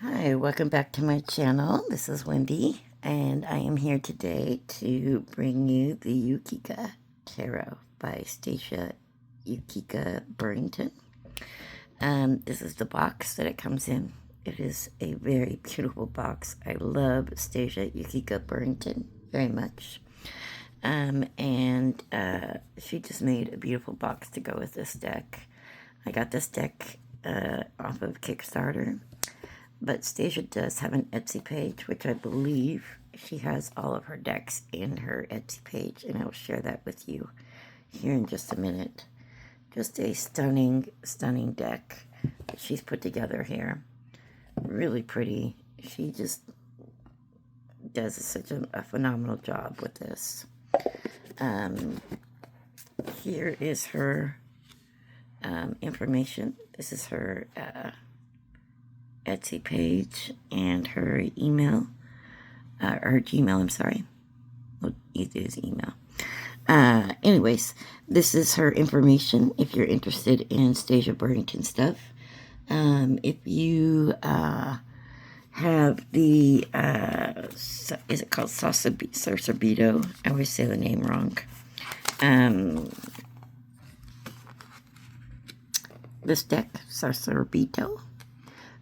Hi, welcome back to my channel. This is Wendy, and I am here today to bring you the Yukika Tarot by Stasia Yukika Burrington. This is the box that it comes in. It is a very beautiful box. I love Stasia Yukika Burrington very much. She just made a beautiful box to go with this deck. I got this deck off of Kickstarter. But Stasia does have an Etsy page, which I believe she has all of her decks in her Etsy page, and I'll share that with you here in just a minute. Just a stunning, stunning deck that she's put together here. Really pretty. She just does such a phenomenal job with this. Here is her information. This is her Etsy page and her email, or Gmail, I'm sorry. Well, it is email. Anyways, this is her information if you're interested in Stasia Burrington stuff. If you have the, is it called Sarsabito? I always say the name wrong. This deck, Sarsabito.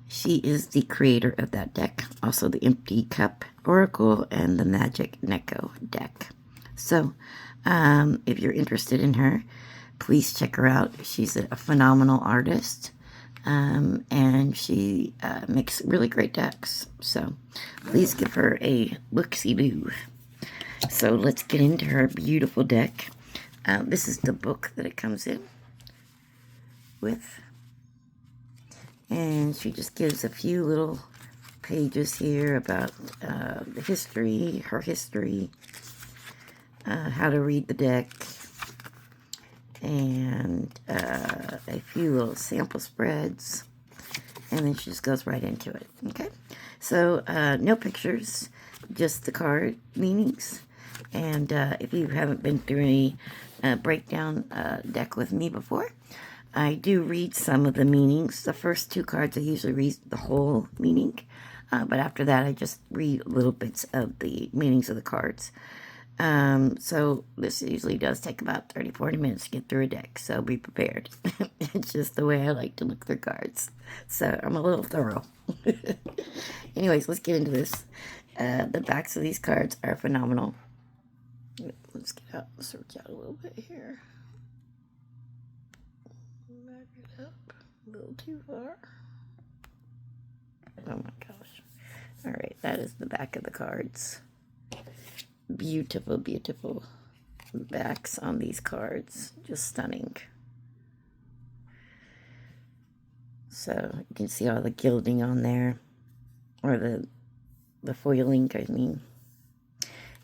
She is the creator of that deck, also the Empty Cup Oracle and the Magic Neko deck. So, if you're interested in her, please check her out. She's a phenomenal artist, and she makes really great decks. So, please give her a look-see-loo. So, let's get into her beautiful deck. This is the book that it comes in with. And she just gives a few little pages here about the history, her history, how to read the deck, and a few little sample spreads. And then she just goes right into it, okay? So, no pictures, just the card meanings. And if you haven't been through any breakdown deck with me before, I do read some of the meanings. The first two cards I usually read the whole meaning, but after that I just read little bits of the meanings of the cards. So this usually does take about 30-40 minutes to get through a deck, so be prepared. It's just the way I like to look through cards. So I'm a little thorough. Anyways, let's get into this. The backs of these cards are phenomenal. Let's get out, search out a little bit here. Back it up a little too far. Oh my gosh. Alright, that is the back of the cards. Beautiful, beautiful backs on these cards. Just stunning. So you can see all the gilding on there. Or the foiling, I mean.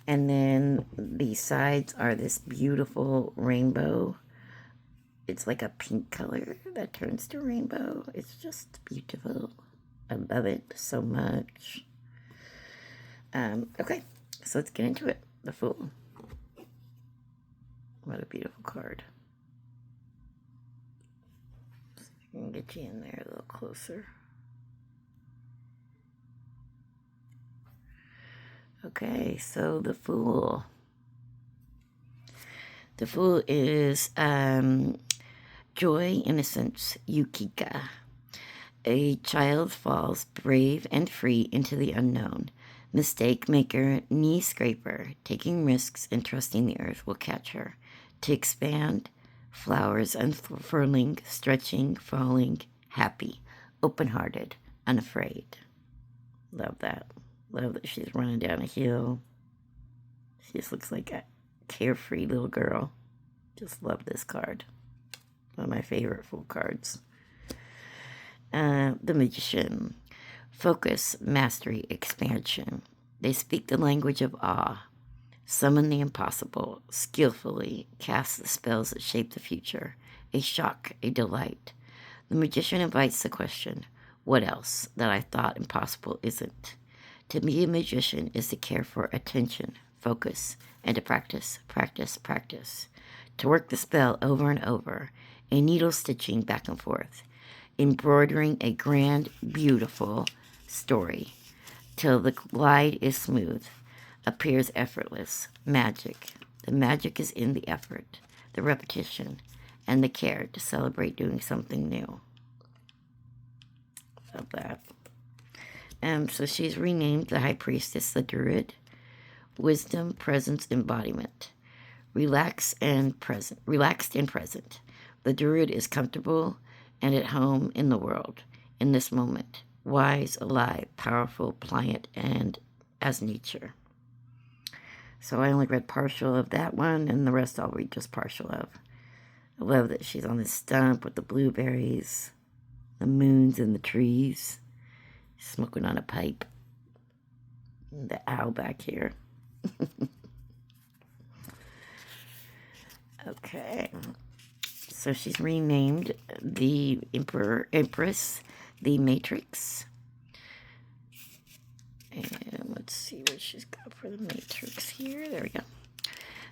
And then the sides are this beautiful rainbow. It's like a pink color that turns to rainbow. It's just beautiful. I love it so much. Okay, so let's get into it. The Fool. What a beautiful card. See if I can get you in there a little closer. Okay, so the Fool. The Fool is Joy, innocence, Yukika. A child falls brave and free into the unknown. Mistake maker, knee scraper, taking risks and trusting the earth will catch her. To expand, flowers unfurling, stretching, falling, happy, open-hearted, unafraid. Love that. Love that she's running down a hill. She just looks like a carefree little girl. Just love this card. One of my favorite Fool cards. The Magician. Focus, mastery, expansion. They speak the language of awe. Summon the impossible. Skillfully cast the spells that shape the future. A shock, a delight. The Magician invites the question, what else that I thought impossible isn't? To be a magician is to care for attention, focus, and to practice, practice, practice. To work the spell over and over, a needle stitching back and forth, embroidering a grand, beautiful story, till the glide is smooth, appears effortless, magic. The magic is in the effort, the repetition, and the care to celebrate doing something new. Love that. So she's renamed the High Priestess the Druid. Wisdom, presence, embodiment. Relaxed and present. The Druid is comfortable and at home in the world, in this moment. Wise, alive, powerful, pliant, and as nature. So I only read partial of that one, and the rest I'll read just partial of. I love that she's on this stump with the blueberries, the moons and the trees, smoking on a pipe. And the owl back here. Okay. So she's renamed the Empress, the Matrix. And let's see what she's got for the Matrix here. There we go.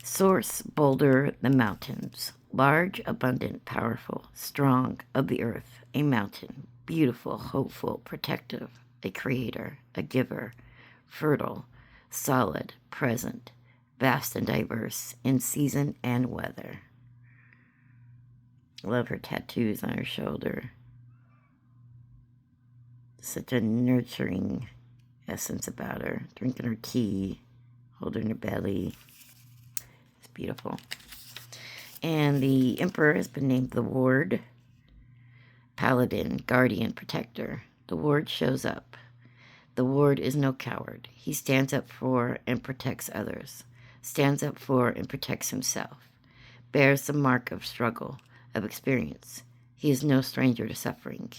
Source, boulder, the mountains. Large, abundant, powerful, strong, of the earth. A mountain. Beautiful, hopeful, protective. A creator, a giver. Fertile, solid, present. Vast and diverse in season and weather. Love her tattoos on her shoulder. Such a nurturing essence about her. Drinking her tea, holding her belly. It's beautiful. And the Emperor has been named the Ward. Paladin, guardian, protector. The Ward shows up. The Ward is no coward. He stands up for and protects others. Stands up for and protects himself. Bears the mark of struggle, of experience. He is no stranger to suffering.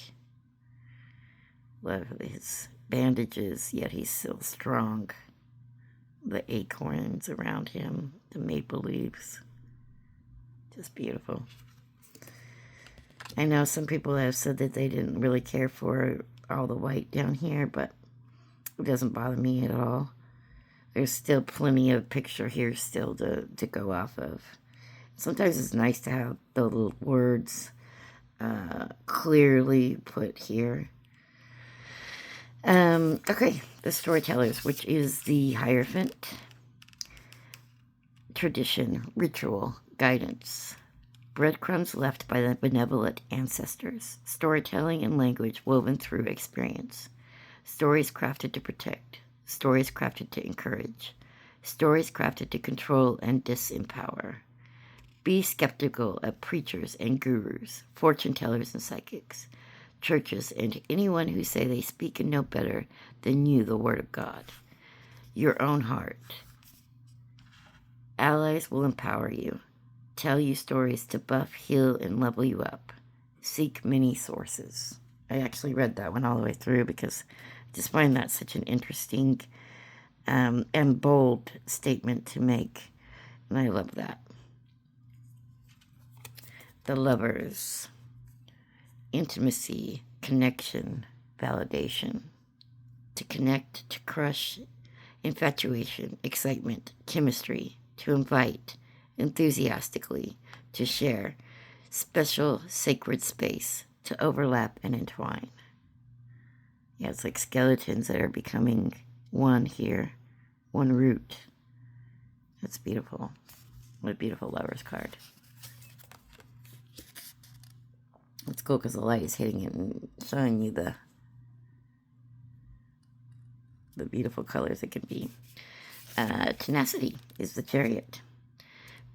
Love his bandages, yet he's still strong. The acorns around him, the maple leaves. Just beautiful. I know some people have said that they didn't really care for all the white down here, but it doesn't bother me at all. There's still plenty of picture here still to go off of. Sometimes it's nice to have the little words clearly put here. Okay, the storytellers, which is the Hierophant. Tradition, ritual, guidance. Breadcrumbs left by the benevolent ancestors. Storytelling and language woven through experience. Stories crafted to protect. Stories crafted to encourage. Stories crafted to control and disempower. Be skeptical of preachers and gurus, fortune tellers and psychics, churches, and anyone who say they speak and know better than you the word of God. Your own heart. Allies will empower you. Tell you stories to buff, heal, and level you up. Seek many sources. I actually read that one all the way through because I just find that such an interesting and bold statement to make. And I love that. The Lovers. Intimacy, connection, validation. To connect, to crush, infatuation, excitement, chemistry. To invite, enthusiastically, to share, special, sacred space, to overlap and entwine. Yeah, it's like skeletons that are becoming one here, one root. That's beautiful. What a beautiful Lover's card. It's cool because the light is hitting it and showing you the beautiful colors it can be. Tenacity is the Chariot.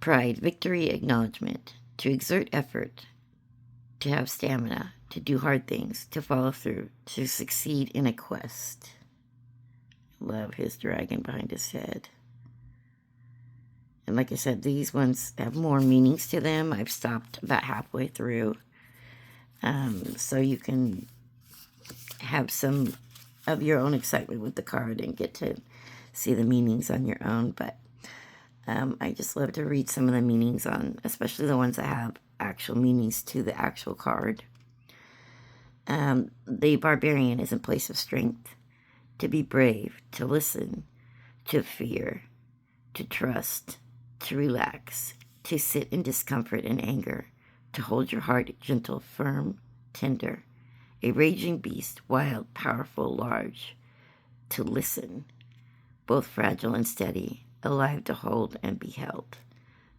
Pride, victory, acknowledgement. To exert effort, to have stamina, to do hard things, to follow through, to succeed in a quest. Love his dragon behind his head. And like I said, these ones have more meanings to them. I've stopped about halfway through. So you can have some of your own excitement with the card and get to see the meanings on your own. But I just love to read some of the meanings on, especially the ones that have actual meanings to the actual card. The Barbarian is in place of strength. To be brave, to listen, to fear, to trust, to relax, to sit in discomfort and anger, to hold your heart gentle, firm, tender, A raging beast, wild, powerful, large, to listen, both fragile and steady, alive to hold and be held,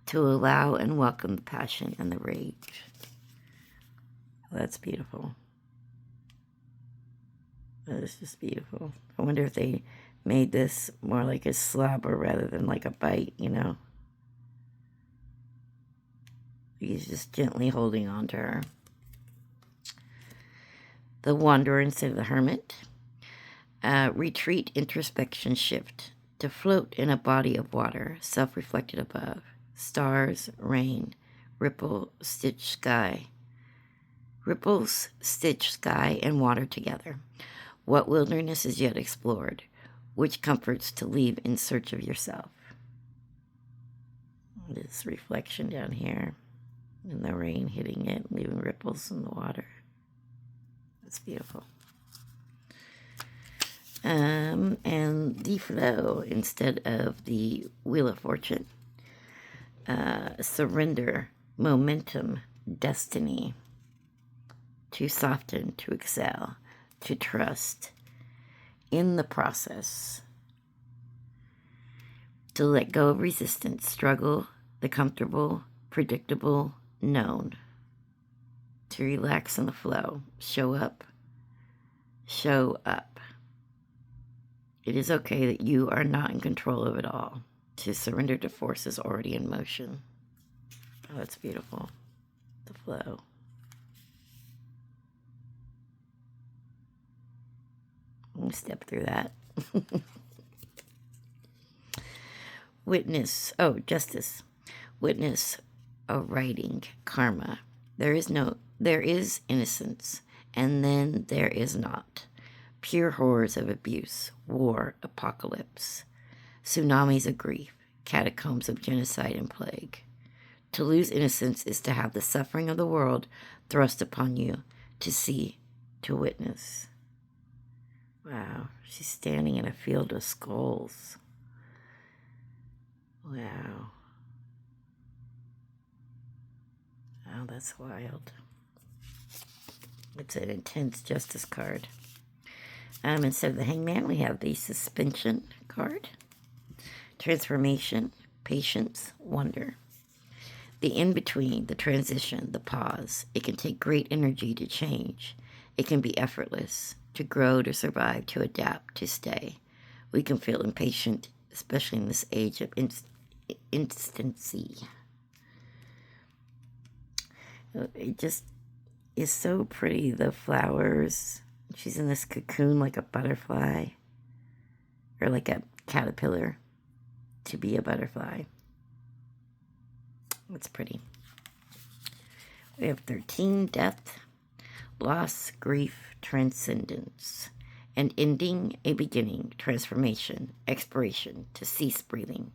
to allow and welcome the passion and the rage. That's beautiful. That is just beautiful. I wonder if they made this more like a slobber rather than like a bite, you know? He's just gently holding on to her. The wanderer instead of the hermit. Retreat, introspection, shift. To float in a body of water, self-reflected above. Stars, rain, ripple, stitch sky. Ripples, stitch sky and water together. What wilderness is yet explored? Which comforts to leave in search of yourself? This reflection down here. And the rain hitting it, leaving ripples in the water. It's beautiful. And the flow instead of the Wheel of Fortune. Surrender, momentum, destiny. To soften, to excel, to trust in the process. To let go of resistance, struggle, the comfortable, predictable, known. To relax in the flow, show up, show up. It is okay that you are not in control of it all. To surrender to forces already in motion. Oh, that's beautiful. The flow. We'll step through that. Witness. Oh, justice. Witness a writing, karma. There is innocence, and then there is not. Pure horrors of abuse, war, apocalypse, tsunamis of grief, catacombs of genocide and plague. To lose innocence is to have the suffering of the world thrust upon you, to see, to witness. Wow, she's standing in a field of skulls. Wow. Oh, that's wild. It's an intense justice card. Instead of the hangman, we have the suspension card. Transformation, patience, wonder. The in-between, the transition, the pause. It can take great energy to change. It can be effortless, to grow, to survive, to adapt, to stay. We can feel impatient, especially in this age of instancy. It just is so pretty, the flowers. She's in this cocoon like a butterfly, or like a caterpillar to be a butterfly. It's pretty. We have 13, death, loss, grief, transcendence, an ending, a beginning, transformation, expiration, to cease breathing,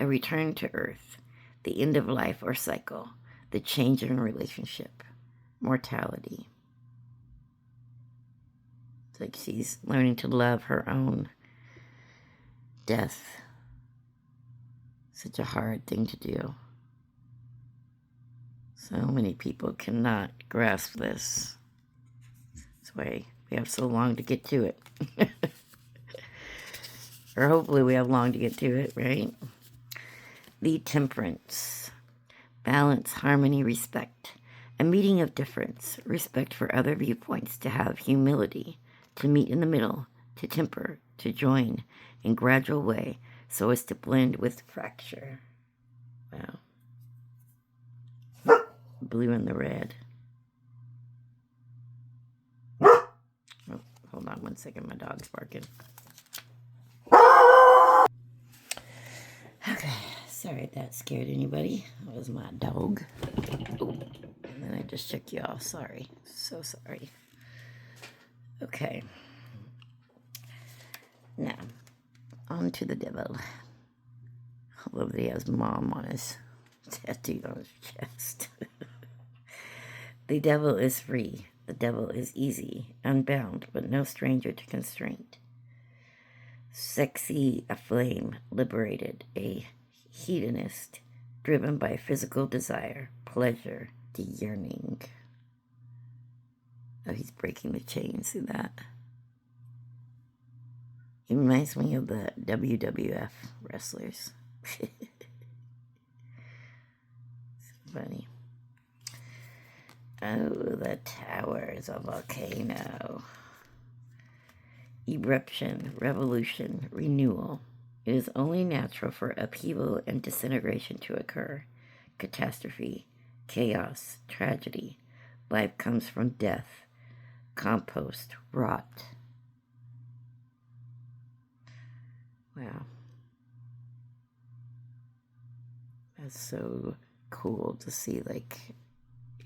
a return to earth, the end of life or cycle, the change in a relationship, mortality. It's like she's learning to love her own death. Such a hard thing to do. So many people cannot grasp this. That's why we have so long to get to it. Or hopefully we have long to get to it, right? The temperance. Balance, harmony, respect. A meeting of difference. Respect for other viewpoints. To have humility. To meet in the middle. To temper. To join in gradual way so as to blend with fracture. Wow. Blue and the red. Oh, hold on one second. My dog's barking. Okay. Sorry if that scared anybody. That was my dog. Oh, and then I just shook you off. Sorry. So sorry. Okay. Now, on to the devil. I love that he has mom on his tattooed on his chest. The devil is free. The devil is easy, unbound, but no stranger to constraint. Sexy, aflame, liberated, a hedonist, driven by physical desire, pleasure, the yearning. Oh, he's breaking the chain. See that? He reminds me of the WWF wrestlers. So funny. Oh, the tower is a volcano. Eruption, revolution, renewal. It is only natural for upheaval and disintegration to occur. Catastrophe, chaos, tragedy. Life comes from death. Compost, rot. Wow. That's so cool to see, like,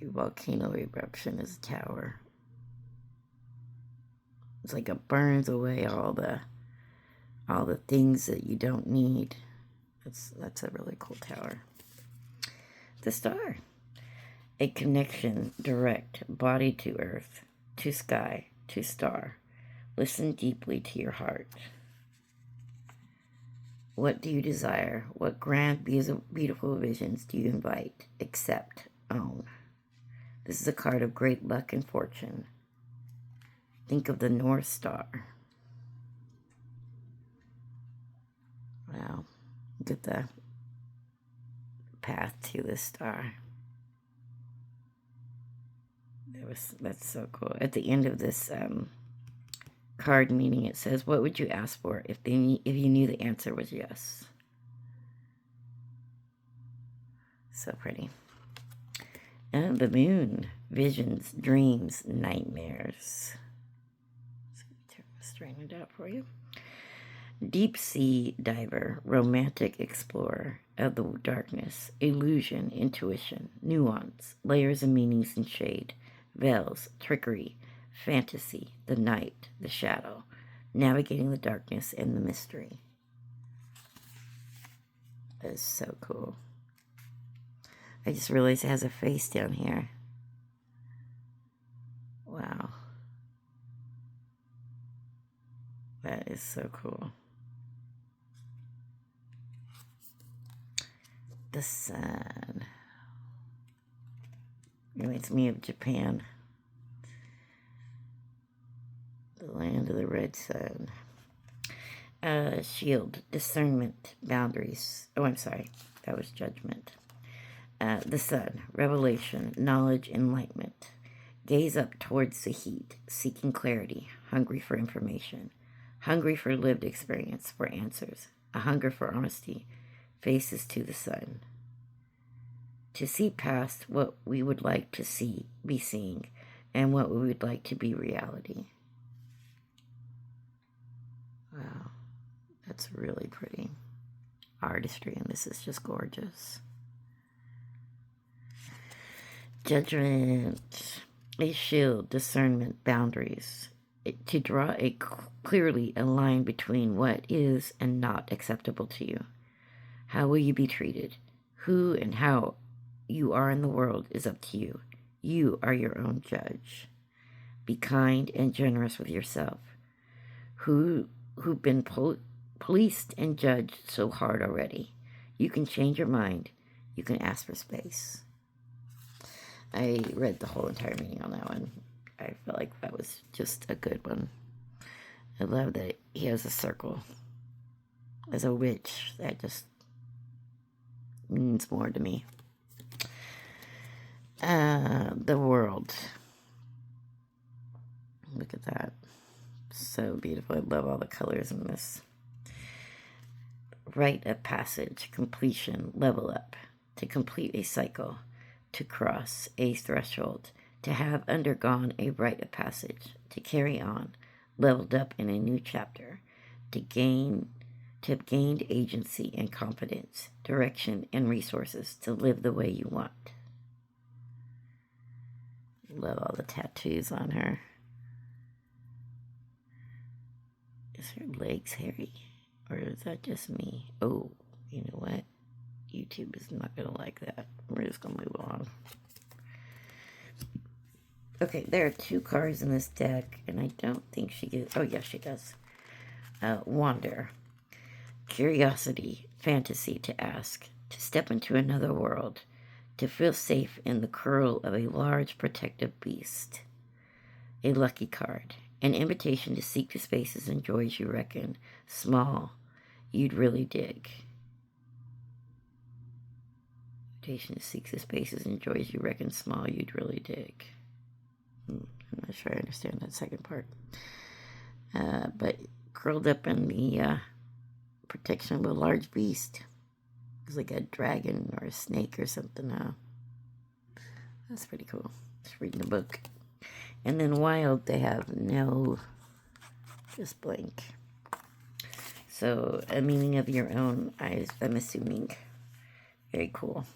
a volcano eruption as a tower. It's like it burns away all the things that you don't need. That's a really cool tower. The star. A connection direct, body to earth, to sky, to star. Listen deeply to your heart. What do you desire? What grand, beautiful visions do you invite, accept, own? This is a card of great luck and fortune. Think of the North Star. Wow. Look at the path to the star. That's so cool. At the end of this card meaning, it says, what would you ask for if you knew the answer was yes? So pretty. And the moon. Visions, dreams, nightmares. So let me turn this straightened out for you. Deep sea diver, romantic explorer of the darkness, illusion, intuition, nuance, layers of meanings and shade, veils, trickery, fantasy, the night, the shadow, navigating the darkness and the mystery. That is so cool. I just realized it has a face down here. Wow. That is so cool. The sun. Reminds me of Japan. The land of the red sun. Shield, discernment, boundaries. Oh, I'm sorry. That was judgment. The sun, revelation, knowledge, enlightenment. Gaze up towards the heat, seeking clarity, hungry for information, hungry for lived experience, for answers, a hunger for honesty, faces to the sun. To see past what we would like to be seeing, and what we would like to be reality. Wow, that's really pretty artistry, and this is just gorgeous. Judgment, a shield, discernment, boundaries. To draw clearly a line between what is and not acceptable to you. How will you be treated? Who and how you are in the world is up to you. You are your own judge. Be kind and generous with yourself. Who've been policed and judged so hard already. You can change your mind. You can ask for space. I read the whole entire meaning on that one. I felt like that was just a good one. I love that he has a circle. As a witch, that just means more to me. The world. Look at that. So beautiful. I love all the colors in this. Rite of passage, completion, level up. To complete a cycle. To cross a threshold. To have undergone a rite of passage. To carry on. Leveled up in a new chapter. To have gained agency and confidence, direction and resources to live the way you want. Love all the tattoos on her. Is her legs hairy? Or is that just me? Oh, you know what? YouTube is not going to like that. We're just going to move on. Okay, there are 2 cards in this deck, and I don't think she gets... Oh, yes, she does. Wander. Curiosity, fantasy to ask, to step into another world, to feel safe in the curl of a large protective beast. a lucky card. An invitation to seek the spaces and joys you reckon small you'd really dig. Invitation to seek the spaces and joys you reckon small you'd really dig. I'm not sure I understand that second part. But curled up in the protection of a large beast. It's like a dragon or a snake or something. That's pretty cool. Just reading the book. And then wild, they have no, just blank. So a meaning of your own, I'm assuming. Very cool.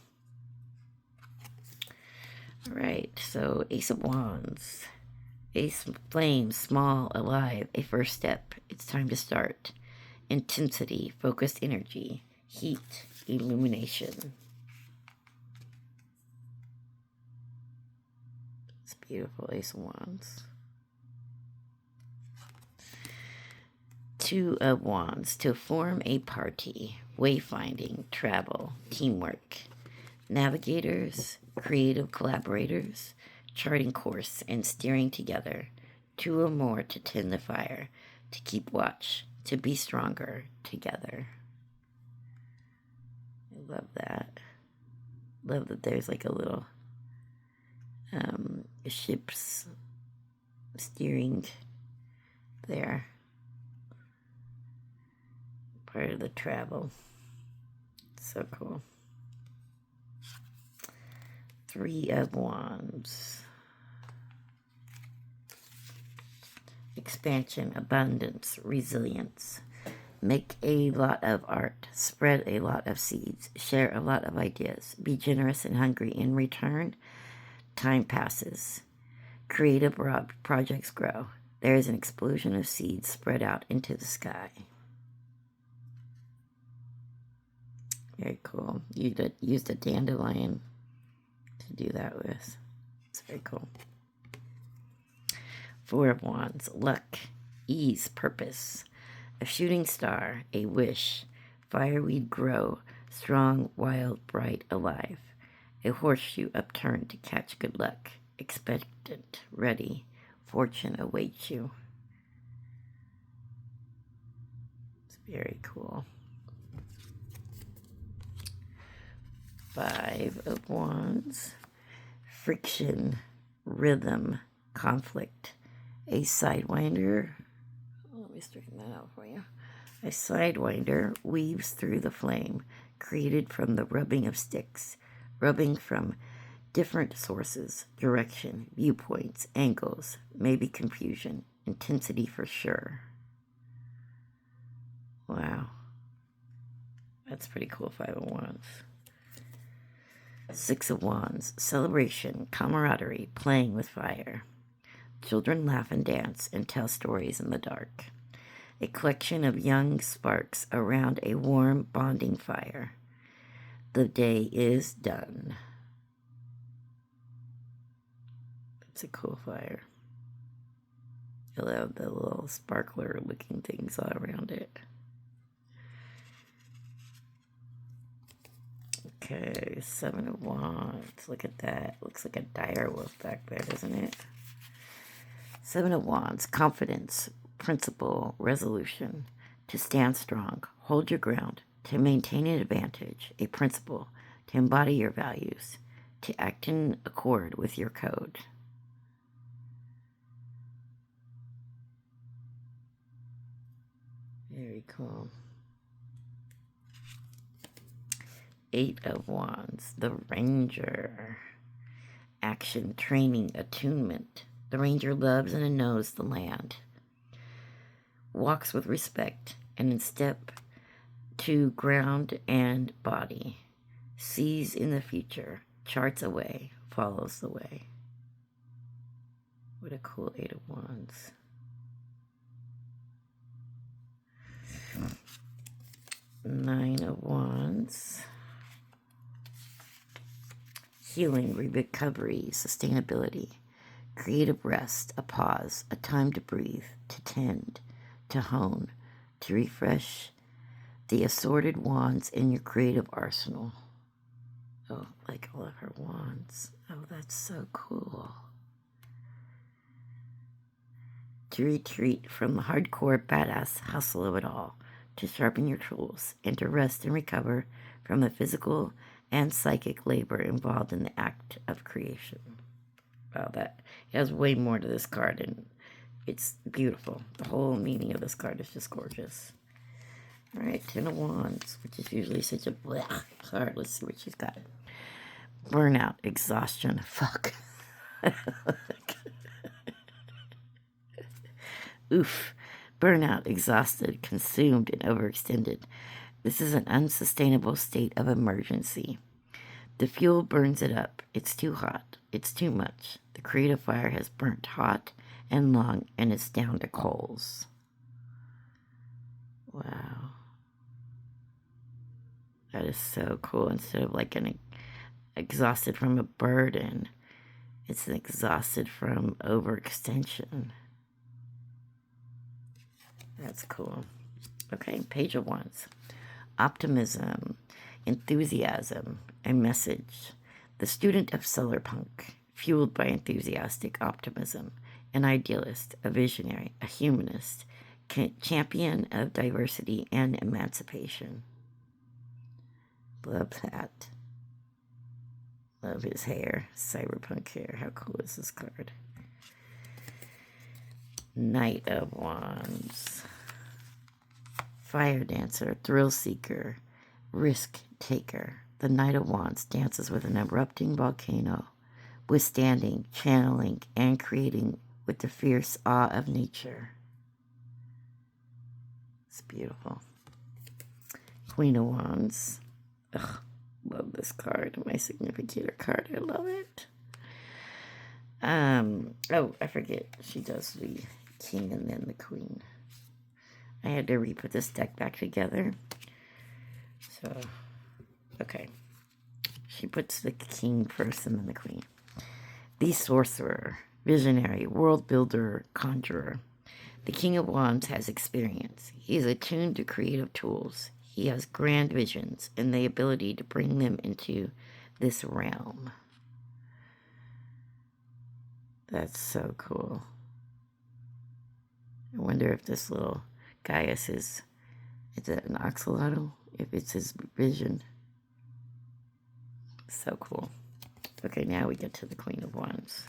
All right, so Ace of Wands. Ace flame, small, alive, a first step. It's time to start. Intensity, focused energy, heat, illumination. It's beautiful, Ace of Wands. Two of Wands, to form a party, wayfinding, travel, teamwork. Navigators, creative collaborators, charting course and steering together. Two or more to tend the fire, to keep watch, to be stronger together. I love that. Love that there's like a little ship's steering there. Part of the travel. So cool. Three of Wands. Expansion, abundance, resilience. Make a lot of art. Spread a lot of seeds. Share a lot of ideas. Be generous and hungry. In return, time passes. Creative projects grow. There is an explosion of seeds spread out into the sky. Very cool. You used a dandelion to do that with. It's very cool. Four of Wands. Luck, ease, purpose. A shooting star, a wish. Fireweed grow, strong, wild, bright, alive. A horseshoe upturned to catch good luck. Expectant, ready. Fortune awaits you. It's very cool. Five of Wands. Friction, rhythm, conflict. A sidewinder. Let me straighten that out for you. A sidewinder weaves through the flame, created from the rubbing of sticks, rubbing from different sources, direction, viewpoints, angles, maybe confusion, intensity for sure. Wow. That's pretty cool, Five of Wands. Six of Wands, celebration, camaraderie, playing with fire. Children laugh and dance and tell stories in the dark. A collection of young sparks around a warm bonding fire. The day is done. It's a cool fire. I love the little sparkler looking things all around it. Okay, Seven of Wands. Look at that. Looks like a dire wolf back there, doesn't it? Seven of Wands. Confidence, principle, resolution. To stand strong, hold your ground, to maintain an advantage, a principle, to embody your values, to act in accord with your code. Very cool. Eight of Wands, the Ranger. Action, training, attunement. The Ranger loves and knows the land. Walks with respect and in step to ground and body. Sees in the future, charts a way, follows the way. What a cool Eight of Wands. Nine of Wands. Healing, recovery, sustainability, creative rest, a pause, a time to breathe, to tend, to hone, to refresh the assorted wands in your creative arsenal. Oh, like all of her wands. Oh, that's so cool. to retreat from the hardcore badass hustle of it all, to sharpen your tools, and to rest and recover from the physical and psychic labor involved in the act of creation. Wow, that has way more to this card, and it's beautiful. The whole meaning of this card is just gorgeous. All right, Ten of Wands, which is usually such a blech card. Let's see what she's got. Burnout, exhaustion, fuck. Oof. Burnout, exhausted, consumed, and overextended. This is an unsustainable state of emergency. The fuel burns it up. It's too hot. It's too much. The creative fire has burnt hot and long, and it's down to coals. Wow. That is so cool. Instead of like an exhausted from a burden, it's an exhausted from overextension. That's cool. Okay, Page of Wands. Optimism, enthusiasm, a message. The student of solar punk, fueled by enthusiastic optimism, an idealist, a visionary, a humanist, champion of diversity and emancipation. Love that. Love his hair, cyberpunk hair. How cool is this card? Knight of Wands. Fire dancer, thrill seeker, risk taker. The Knight of Wands dances with an erupting volcano, withstanding, channeling, and creating with the fierce awe of nature. It's beautiful. Queen of Wands. Ugh, love this card. My significator card. I love it. Oh, I forget. She does the king and then the queen. I had to re-put this deck back together. So, okay. She puts the king first and then the queen. The sorcerer, visionary, world builder, conjurer. The King of Wands has experience. He is attuned to creative tools. He has grand visions and the ability to bring them into this realm. That's so cool. I wonder if this little guy is it an axolotl? If it's his vision. So cool. Okay, now we get to the Queen of Wands.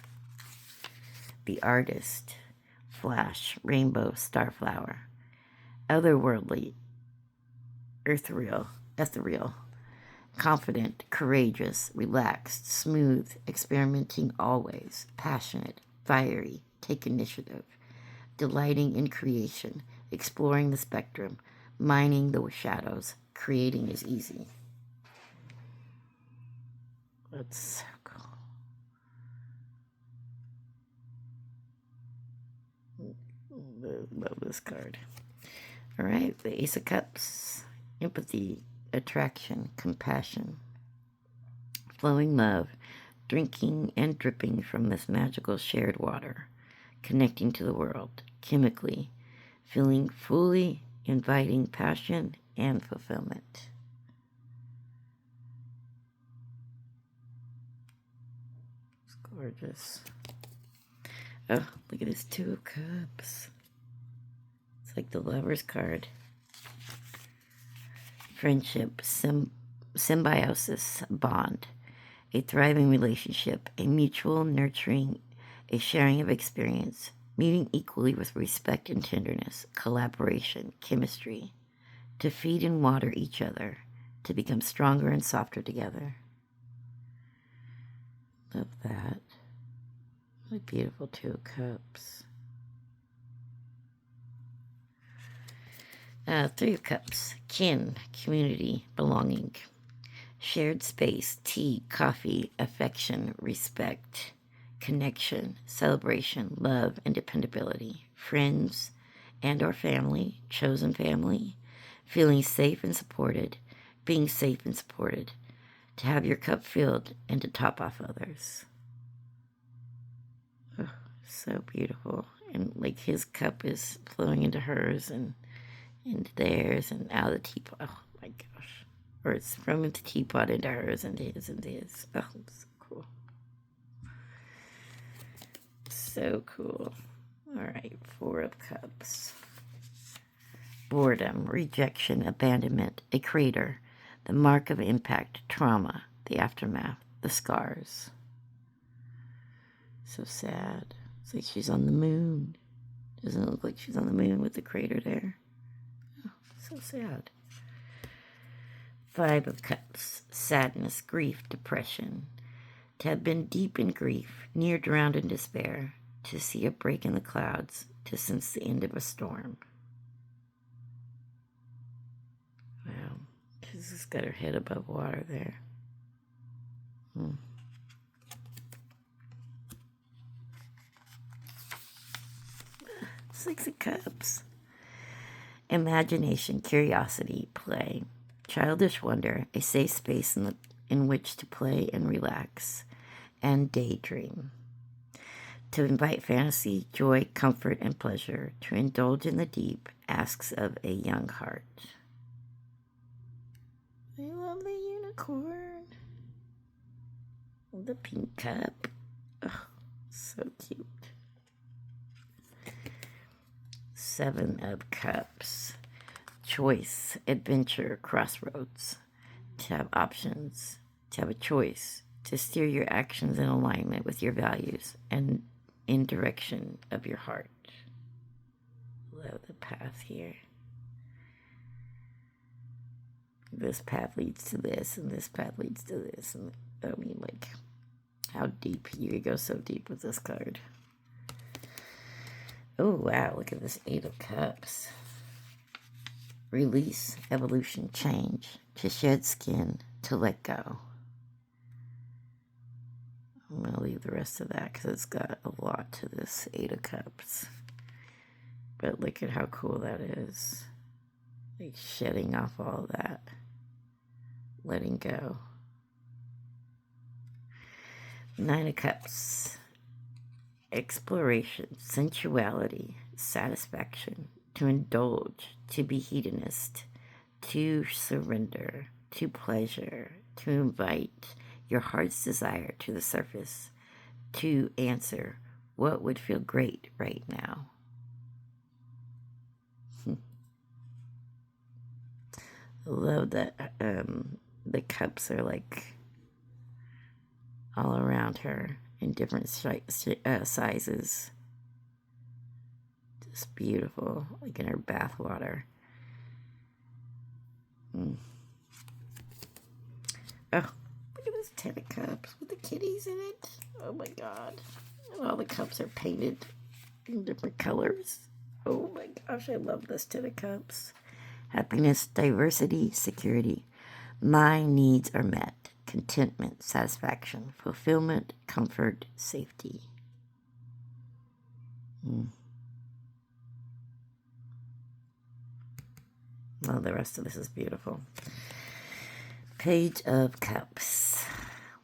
The artist, flash, rainbow, starflower, otherworldly, ethereal, confident, courageous, relaxed, smooth, experimenting always, passionate, fiery, take initiative, delighting in creation, exploring the spectrum, mining the shadows, creating is easy. That's so cool. Love this card. All right, the Ace of Cups. Empathy, attraction, compassion, flowing love, drinking and dripping from this magical shared water, connecting to the world, chemically, feeling fully inviting passion and fulfillment. It's gorgeous. Oh, look at his Two of Cups. It's like the Lover's card. Friendship, symbiosis, bond, a thriving relationship, a mutual nurturing, a sharing of experience, meeting equally with respect and tenderness, collaboration, chemistry, to feed and water each other, to become stronger and softer together. Love that. What a beautiful Two of Cups. Three of Cups, kin, community, belonging, shared space, tea, coffee, affection, respect, connection, celebration, love, and dependability, friends and or family, chosen family, feeling safe and supported, being safe and supported, to have your cup filled and to top off others. Oh, so beautiful. And like his cup is flowing into hers and into theirs and out of the teapot. Oh my gosh. Or it's from the teapot into hers and his and his. Oh, so cool. So cool. Alright, Four of Cups. Boredom, rejection, abandonment, a crater, the mark of impact, trauma, the aftermath, the scars. So sad. It's like she's on the moon. Doesn't it look like she's on the moon with the crater there? Oh, so sad. Five of Cups, sadness, grief, depression. To have been deep in grief, near drowned in despair, to see a break in the clouds, to sense the end of a storm. Wow, she's just got her head above water there. Six of Cups. Imagination, curiosity, play. Childish wonder, a safe space in which to play and relax. And daydream. To invite fantasy, joy, comfort, and pleasure. To indulge in the deep, asks of a young heart. I love the unicorn. The pink cup. Oh, so cute. Seven of Cups. Choice, adventure, crossroads. To have options, to have a choice, to steer your actions in alignment with your values and in direction of your heart. Love the path here. This path leads to this, and this path leads to this. And I mean, like, how deep? You could go so deep with this card. Oh, wow, look at this Eight of Cups. Release, evolution, change. To shed skin, to let go. I'm going to leave the rest of that because it's got a lot to this Eight of Cups. But look at how cool that is. Like shedding off all that. Letting go. Nine of Cups. Exploration, sensuality, satisfaction, to indulge, to be hedonist, to surrender, to pleasure, to invite your heart's desire to the surface, to answer what would feel great right now. I love that the cups are like all around her in different sizes. Just beautiful, like in her bath water. Oh, look at this Ten of Cups with the kitties in it. Oh my God. And all the cups are painted in different colors. Oh my gosh, I love this Ten of Cups. Happiness, diversity, security. My needs are met. Contentment, satisfaction, fulfillment, comfort, safety. Well, the rest of this is beautiful. Page of Cups.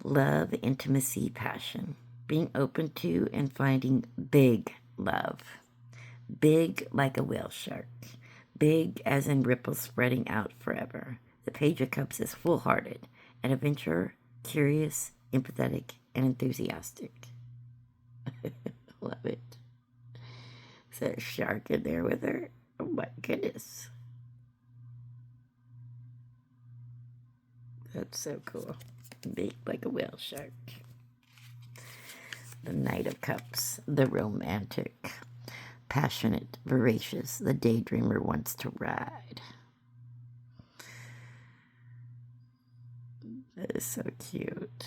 Love, intimacy, passion. Being open to and finding big love. Big like a whale shark. Big as in ripples spreading out forever. The Page of Cups is full-hearted, an adventurer, curious, empathetic, and enthusiastic. Love it. Is there a shark in there with her? Oh my goodness. That's so cool. Big like a whale shark. The Knight of Cups, the romantic. Passionate, voracious, the daydreamer wants to ride. That is so cute.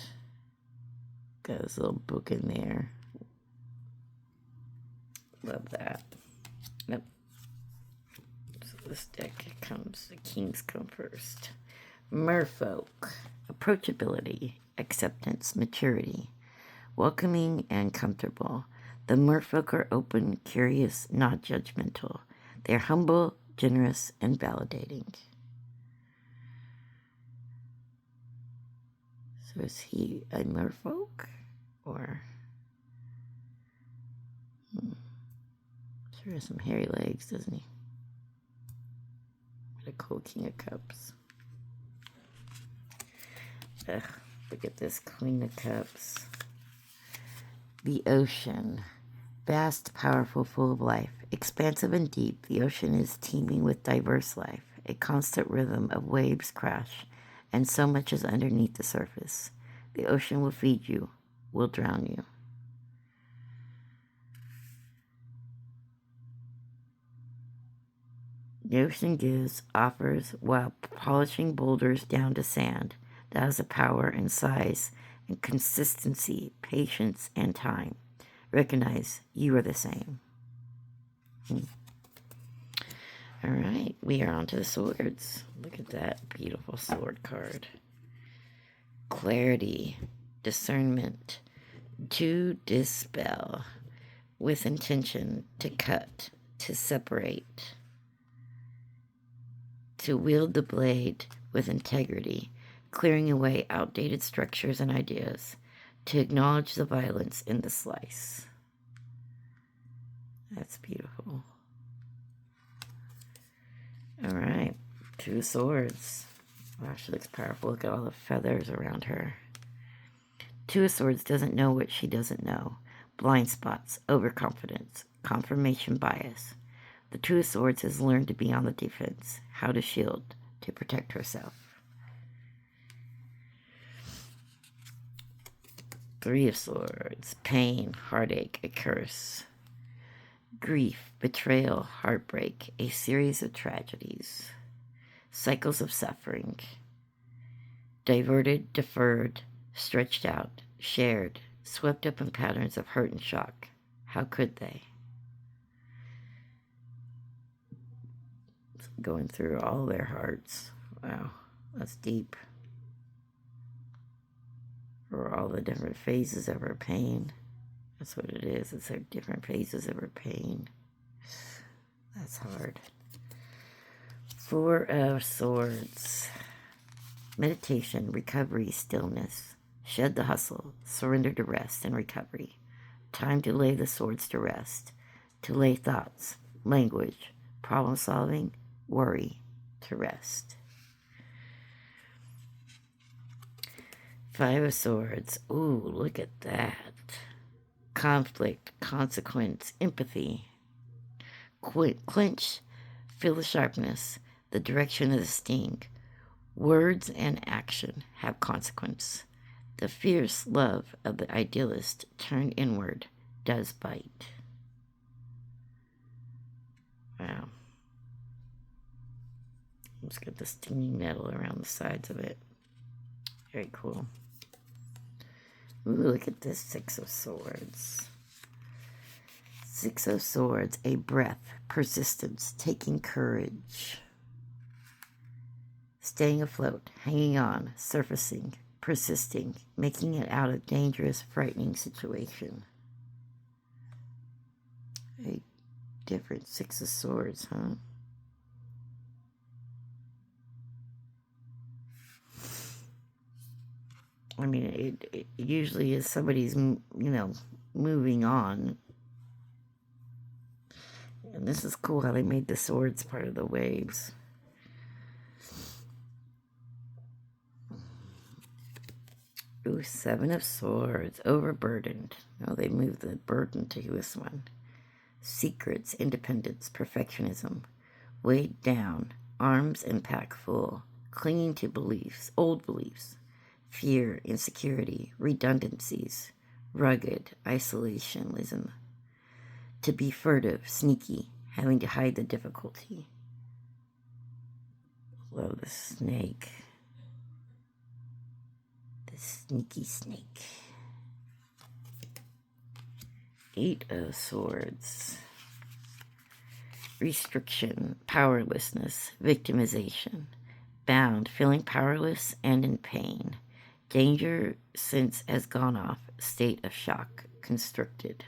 Got his little book in there. Love that. Yep. So this deck comes, the kings come first. Merfolk. Approachability, acceptance, maturity. Welcoming and comfortable. The merfolk are open, curious, not judgmental. They're humble, generous, and validating. So is he a merfolk? Or... Sure has some hairy legs, doesn't he? What a cool King of Cups. Ugh, look at this Queen of Cups. The ocean. Vast, powerful, full of life. Expansive and deep, the ocean is teeming with diverse life. A constant rhythm of waves crash, and so much is underneath the surface. The ocean will feed you, will drown you. The ocean gives, offers, while polishing boulders down to sand. That is a power and size and consistency, patience and time. Recognize you are the same. All right, we are on to the swords. Look at that beautiful sword card. Clarity, discernment, to dispel, with intention, to cut, to separate, to wield the blade with integrity, clearing away outdated structures and ideas, to acknowledge the violence in the slice. That's beautiful. All right, 2 of Swords. Wow, she looks powerful. Look at all the feathers around her. 2 of Swords doesn't know what she doesn't know. Blind spots, overconfidence, confirmation bias. The 2 of Swords has learned to be on the defense, how to shield, to protect herself. 3 of Swords, pain, heartache, a curse. Grief, betrayal, heartbreak, a series of tragedies. Cycles of suffering. Diverted, deferred, stretched out, shared, swept up in patterns of hurt and shock. How could they? Going through all their hearts. Wow, that's deep. For all the different phases of her pain. That's what it is. It's her different phases of her pain. That's hard. 4 of Swords. Meditation, recovery, stillness. Shed the hustle. Surrender to rest and recovery. Time to lay the swords to rest. To lay thoughts, language, problem solving, worry to rest. 5 of Swords. Ooh, look at that. Conflict, consequence, empathy. Clench, feel the sharpness, the direction of the sting. Words and action have consequence. The fierce love of the idealist turned inward does bite. Wow. Let's get the stinging nettle around the sides of it. Very cool. Ooh, look at this 6 of Swords. 6 of Swords, a breath, persistence, taking courage. Staying afloat, hanging on, surfacing, persisting, making it out of dangerous, frightening situation. A different 6 of Swords, huh? I mean, it usually is somebody's, moving on. And this is cool how they made the swords part of the waves. Ooh, 7 of Swords, overburdened. Oh, they moved the burden to this one. Secrets, independence, perfectionism. Weighed down, arms and pack full, clinging to beliefs, old beliefs. Fear, insecurity, redundancies, rugged, isolationism. To be furtive, sneaky, having to hide the difficulty. Love the snake. The sneaky snake. 8 of Swords. Restriction, powerlessness, victimization. Bound, feeling powerless and in pain. Danger sense has gone off, state of shock, constricted.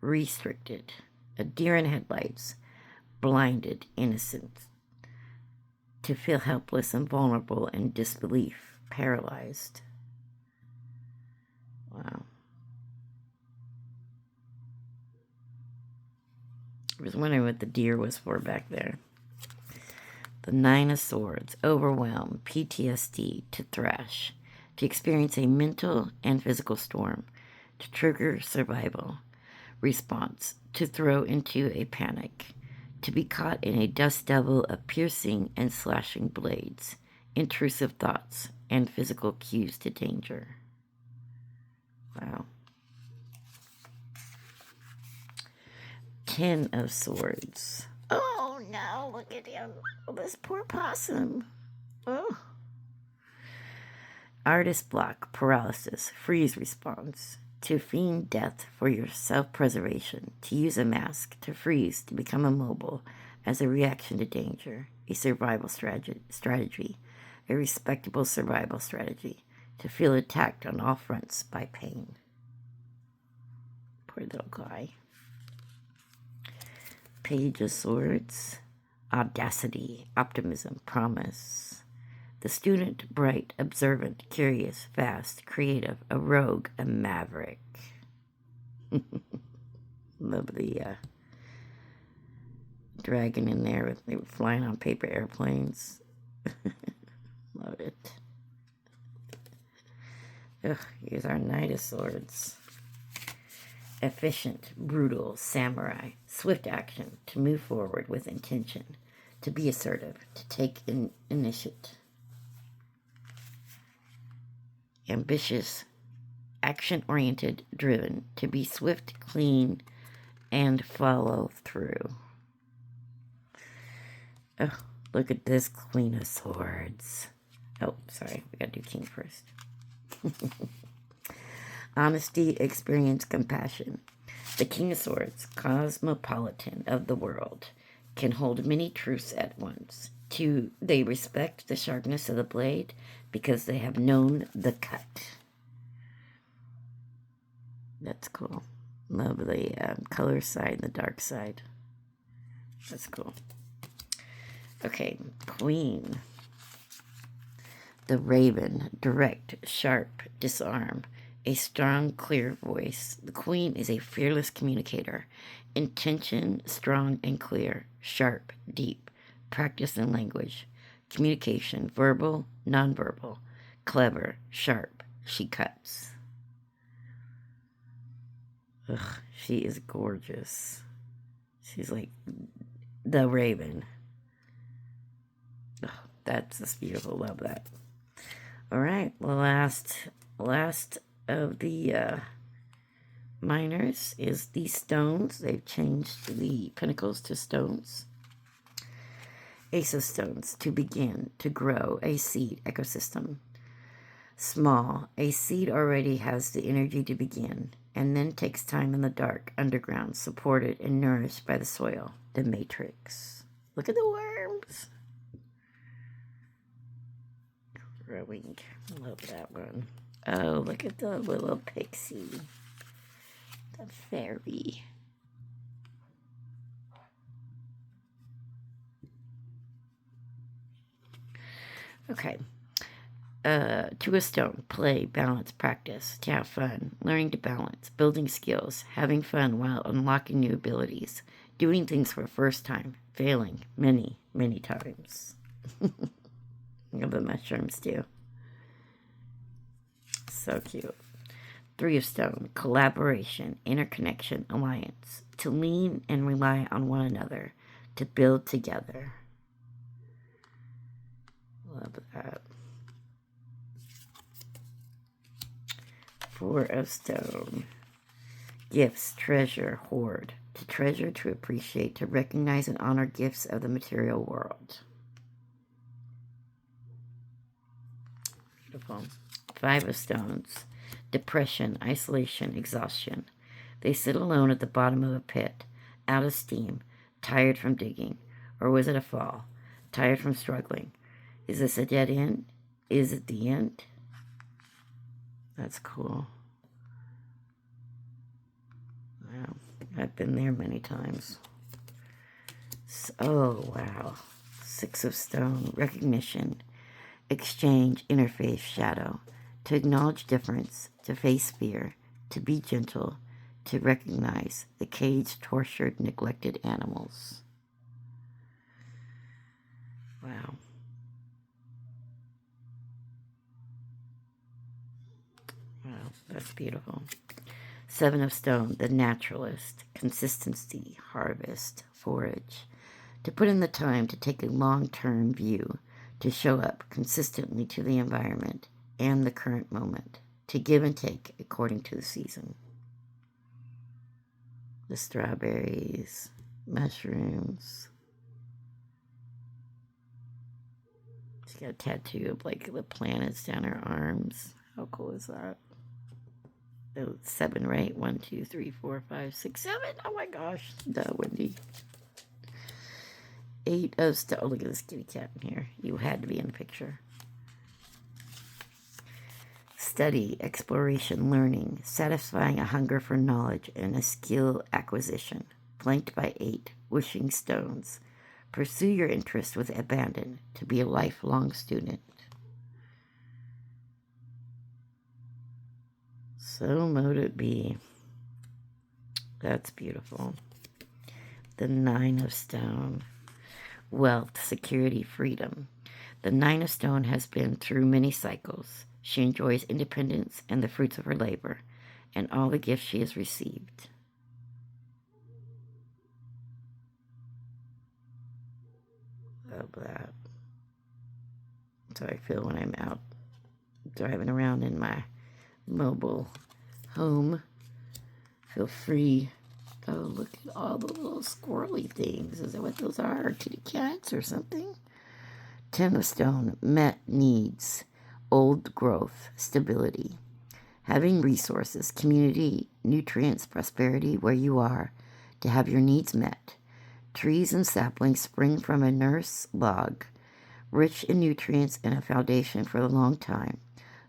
Restricted, a deer in headlights, blinded, innocent. To feel helpless and vulnerable in disbelief, paralyzed. Wow. I was wondering what the deer was for back there. The 9 of Swords, overwhelm, PTSD, to thrash, to experience a mental and physical storm, to trigger survival, response, to throw into a panic, to be caught in a dust devil of piercing and slashing blades, intrusive thoughts, and physical cues to danger. Wow. 10 of Swords. Oh no, look at him. Oh, this poor possum. Oh. Artist block, paralysis, freeze response. To feign death for your self-preservation. To use a mask, to freeze, to become immobile as a reaction to danger. A survival strategy. A respectable survival strategy. To feel attacked on all fronts by pain. Poor little guy. Page of Swords. Audacity, optimism, promise. The student, bright, observant, curious, fast, creative, a rogue, a maverick. Love the dragon in there. They were flying on paper airplanes. Love it. Ugh, here's our Knight of Swords. Efficient, brutal, samurai, swift action, to move forward with intention, to be assertive, to take initiative. Ambitious, action-oriented, driven, to be swift, clean, and follow through. Oh, look at this Queen of Swords. Oh, sorry, we gotta do King first. Honesty, experience, compassion. The King of Swords, cosmopolitan of the world, can hold many truths at once. They respect the sharpness of the blade because they have known the cut. That's cool. Love the color side and the dark side. That's cool. Okay, Queen. The Raven, direct, sharp, disarm. A strong, clear voice. The Queen is a fearless communicator. Intention, strong and clear. Sharp, deep. Practice in language. Communication, verbal, nonverbal. Clever, sharp. She cuts. Ugh, she is gorgeous. She's like the Raven. Ugh, that's just beautiful. Love that. All right, well, last of the minors is the stones. They've changed the pinnacles to stones. Ace of Stones, to begin, to grow, a seed, ecosystem. Small, a seed already has the energy to begin, and then takes time in the dark, underground, supported and nourished by the soil, the matrix. Look at the worms. Growing, love that one. Oh, look at the little pixie. The fairy. Okay. To a stone, play, balance, practice, to have fun, learning to balance, building skills, having fun while unlocking new abilities, doing things for the first time, failing many, many times. Love the mushrooms too. So cute. 3 of Stone, collaboration, interconnection, alliance, to lean and rely on one another, to build together. Love that. 4 of Stone, gifts, treasure, hoard, to treasure, to appreciate, to recognize and honor gifts of the material world. Beautiful. 5 of Stones, depression, isolation, exhaustion. They sit alone at the bottom of a pit, out of steam, tired from digging. Or was it a fall? Tired from struggling. Is this a dead end? Is it the end? That's cool. Wow. I've been there many times. Oh, wow. 6 of Stone, recognition, exchange, interface, shadow. To acknowledge difference, to face fear, to be gentle, to recognize the caged, tortured, neglected animals. Wow. Wow, that's beautiful. Seven of Stone, the naturalist, consistency, harvest, forage. To put in the time to take a long-term view, to show up consistently to the environment and the current moment, to give and take according to the season. The strawberries, mushrooms. She's got a tattoo of like the planets down her arms. How cool is that? Oh, 7, right? 1, 2, 3, 4, 5, 6, 7. Oh my gosh. Duh, Wendy. 8 of Stone. Oh, look at this kitty cat in here. You had to be in the picture. Study, exploration, learning, satisfying a hunger for knowledge and a skill acquisition. Flanked by 8, wishing stones. Pursue your interest with abandon, to be a lifelong student. So mote it be. That's beautiful. The 9 of Stone. Wealth, security, freedom. The 9 of Stone has been through many cycles. She enjoys independence and the fruits of her labor, and all the gifts she has received. Love that. That's how I feel when I'm out driving around in my mobile home. Feel free. Oh, look at all the little squirrely things. Is that what those are? Kitty cats or something? 10 of Stone, met needs, old growth, stability. Having resources, community, nutrients, prosperity where you are to have your needs met. Trees and saplings spring from a nurse log, rich in nutrients and a foundation for a long time.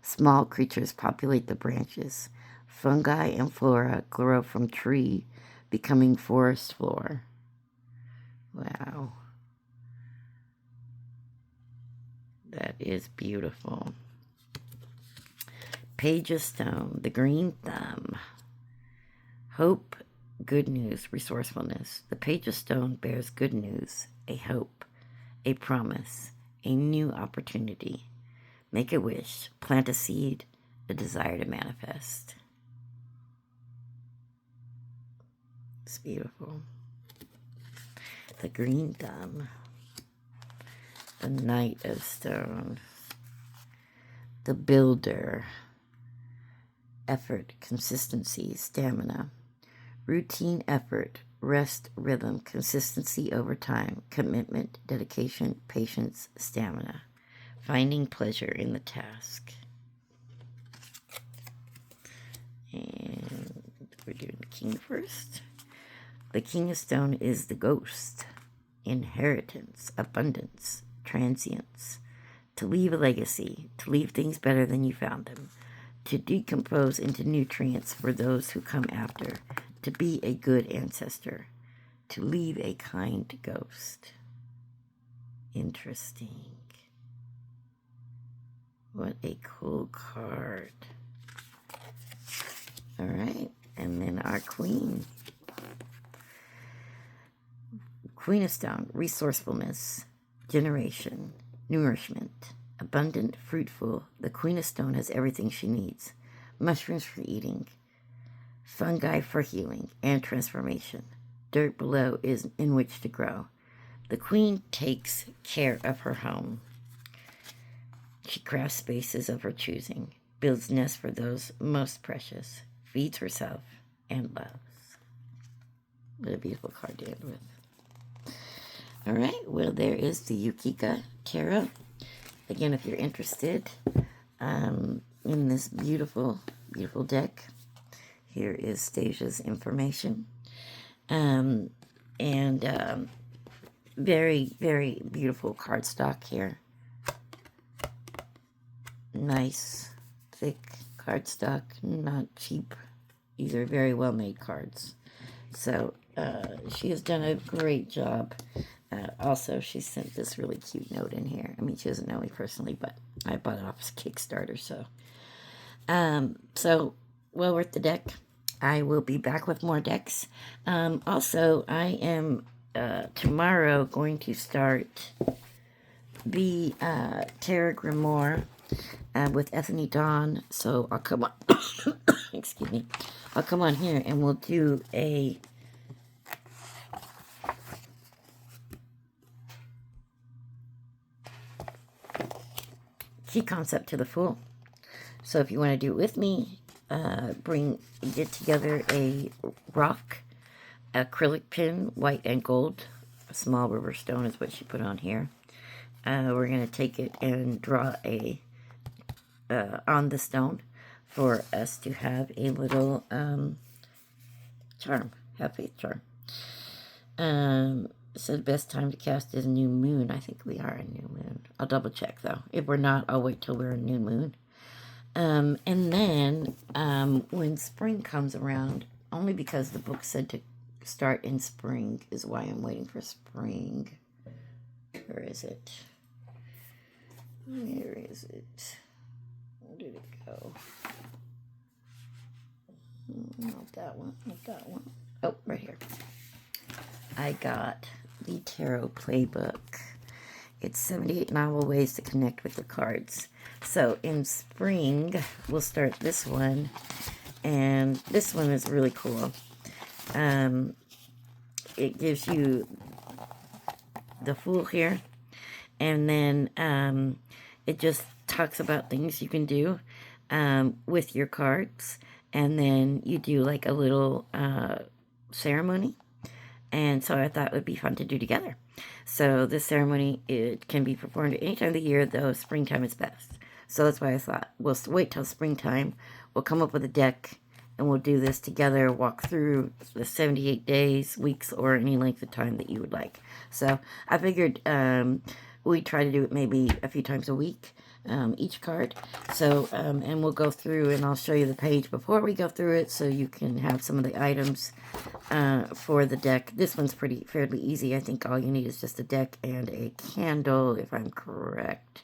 Small creatures populate the branches. Fungi and flora grow from tree, becoming forest floor. Wow. That is beautiful. Page of Stone, the green thumb. Hope, good news, resourcefulness. The Page of Stone bears good news, a hope, a promise, a new opportunity. Make a wish, plant a seed, a desire to manifest. It's beautiful. The green thumb. The Knight of Stone. The Builder. Effort, consistency, stamina. Routine effort, rest, rhythm, consistency over time, commitment, dedication, patience, stamina. Finding pleasure in the task. And we're doing the King first. The King of Stone is the ghost. Inheritance, abundance, transience. To leave a legacy, to leave things better than you found them. To decompose into nutrients for those who come after. To be a good ancestor. To leave a kind ghost. Interesting. What a cool card. All right, and then our Queen. Queen of Stone, resourcefulness, generation, nourishment, abundant, fruitful. The Queen of Stone has everything she needs. Mushrooms for eating, fungi for healing and transformation. Dirt below is in which to grow. The Queen takes care of her home. She crafts spaces of her choosing, builds nests for those most precious, feeds herself, and loves. What a beautiful card to end with. All right, well, there is the Yukika Tarot. Again, if you're interested in this beautiful, beautiful deck, here is Stasia's information. Very, very beautiful cardstock here. Nice, thick cardstock, not cheap. These are very well-made cards. So she has done a great job. Also, she sent this really cute note in here. I mean, she doesn't know me personally, but I bought it off Kickstarter, so. Well worth the deck. I will be back with more decks. Also, I am tomorrow going to start the Tarot Grimoire with Ethany Dawn. So I'll come on, excuse me. I'll come on here and we'll do a key concept to the Fool. So if you want to do it with me, get together a rock, acrylic pin, white and gold. A small river stone is what she put on here. We're going to take it and draw a on the stone for us to have a little charm, have faith charm. So the best time to cast is new moon. I think we are a new moon. I'll double check though. If we're not, I'll wait till we're a new moon. And then when spring comes around, only because the book said to start in spring is why I'm waiting for spring. Where is it? Where is it? Where did it go? Not that one, not that one. Oh, right here. I got the Tarot Playbook. It's 78 novel ways to connect with the cards. So in spring, we'll start this one. And this one is really cool. It gives you the Fool here. And then it just talks about things you can do with your cards. And then you do like a little ceremony. And so I thought it would be fun to do together. So this ceremony, it can be performed at any time of the year, though springtime is best. So that's why I thought, we'll wait till springtime. We'll come up with a deck, and we'll do this together, walk through the 78 days, weeks, or any length of time that you would like. So I figured we'd try to do it maybe a few times a week, each card. So, and we'll go through, and I'll show you the page before we go through it, so you can have some of the items for the deck. This one's fairly easy. I think all you need is just a deck and a candle, if I'm correct.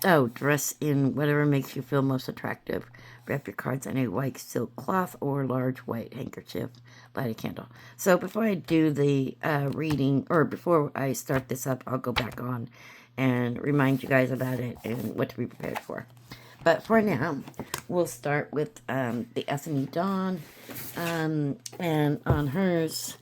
Oh, dress in whatever makes you feel most attractive. Wrap your cards in a white silk cloth or large white handkerchief. Light a candle. So before I do the reading, or before I start this up, I'll go back on and remind you guys about it and what to be prepared for. But for now, we'll start with the Ethany Dawn. And on hers,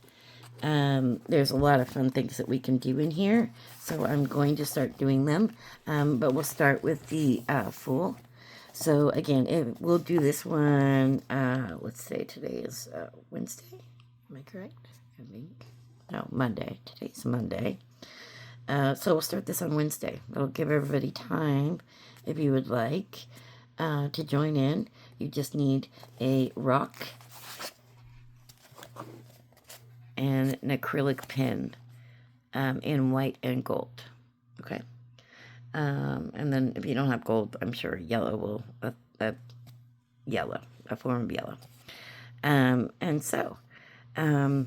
there's a lot of fun things that we can do in here. So I'm going to start doing them. But we'll start with the Fool. So again, we'll do this one, let's say today is Wednesday. Am I correct? I think. No, Monday. Today's Monday. So we'll start this on Wednesday. It'll give everybody time, if you would like, to join in. You just need a rock and an acrylic pen in white and gold. Okay. And then if you don't have gold, I'm sure yellow will, a form of yellow. And so, I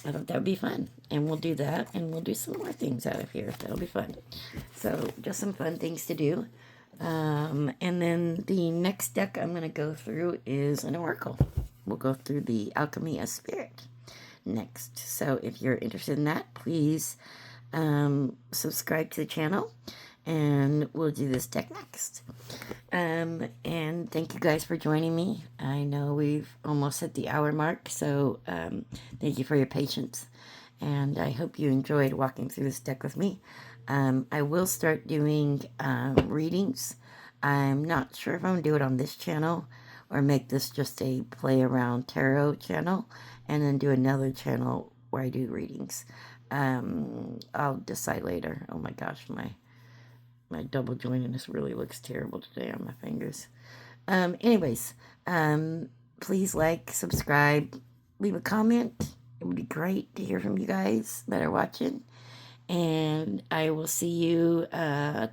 thought that would be fun. And we'll do that, and we'll do some more things out of here. That'll be fun. So, just some fun things to do. And then the next deck I'm going to go through is an oracle. We'll go through the Alchemy of Spirit next. So, if you're interested in that, please subscribe to the channel, and we'll do this deck next. And thank you guys for joining me. I know we've almost hit the hour mark, so thank you for your patience, and I hope you enjoyed walking through this deck with me. I will start doing readings. I'm not sure if I'm going to do it on this channel or make this just a play around tarot channel and then do another channel where I do readings. I'll decide later. Oh my gosh, my double jointedness really looks terrible today on my fingers. Anyways, please like, subscribe, leave a comment. It would be great to hear from you guys that are watching. And I will see you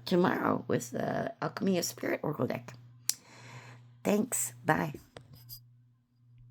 tomorrow with the Alchemy of Spirit Oracle deck. Thanks. Bye.